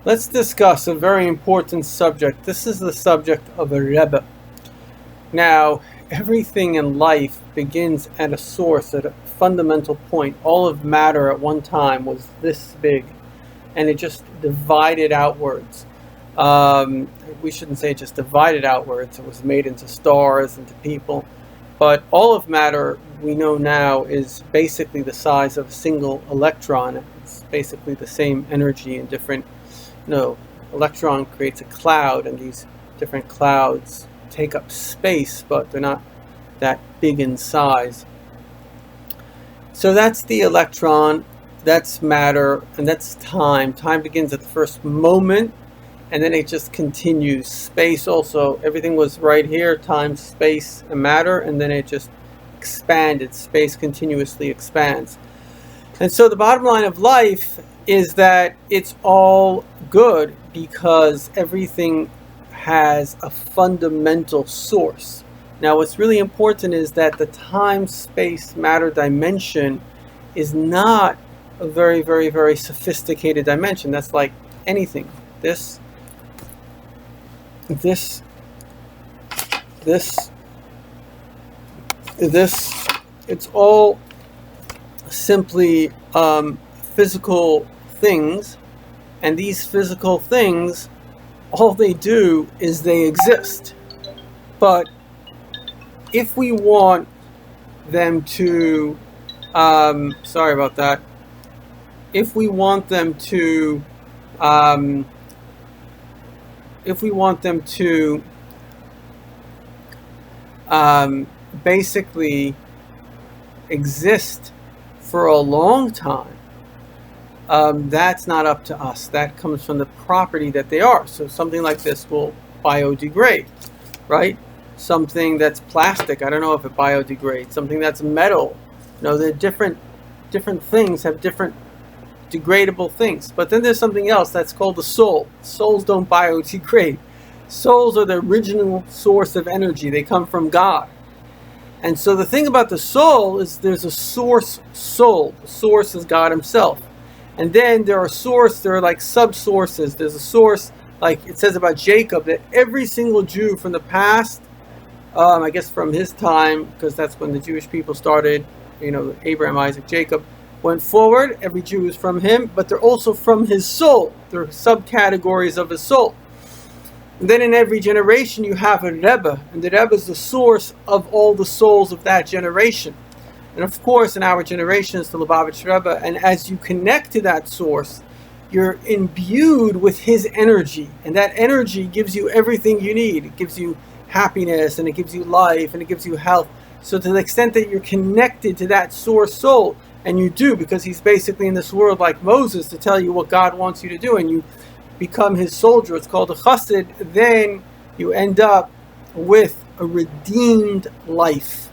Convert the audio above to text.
Let's discuss a very important subject. This is the subject of a Rebbe. Now, everything in life begins at a source, at a fundamental point. All of matter at one time was this big, and it just divided outwards. We shouldn't say it just divided outwards. It was made into stars, into people. But all of matter, we know now, is basically the size of a single electron. It's basically the same energy in different... No, electron creates a cloud, and these different clouds take up space, but they're not that big in size. So that's the electron, that's matter, and that's time. Time begins at the first moment, and then it just continues. Space also, everything was right here, time, space, and matter, and then it just expanded. Space continuously expands. And so the bottom line of life is that it's all good because everything has a fundamental source. Now, what's really important is that the time, space, matter dimension is not a very, very, very sophisticated dimension. That's like anything. This, it's all simply physical things, and these physical things, all they do is they exist. But if we want them to, sorry about that, if we want them to, basically exist for a long time, that's not up to us. That comes from the property that they are. So something like this will biodegrade, right? Something that's plastic, I don't know if it biodegrades. Something that's metal, they're different things have different degradable things. But then there's something else that's called the soul. Souls don't biodegrade. Souls are the original source of energy. They come from God. And so the thing about the soul is there's a source soul. The source is God himself. And then there are like sub-sources. There's a source, like it says about Jacob, that every single Jew from the past, I guess from his time, because that's when the Jewish people started, Abraham, Isaac, Jacob, went forward. Every Jew is from him, but they're also from his soul. They're subcategories of his soul. And then in every generation you have a Rebbe, and the Rebbe is the source of all the souls of that generation. And of course, in our generation, it's the Lubavitch Rebbe, and as you connect to that source, you're imbued with his energy, and that energy gives you everything you need. It gives you happiness, and it gives you life, and it gives you health. So to the extent that you're connected to that source soul, and you do, because he's basically in this world like Moses to tell you what God wants you to do, and you become his soldier, it's called a chassid, then you end up with a redeemed life.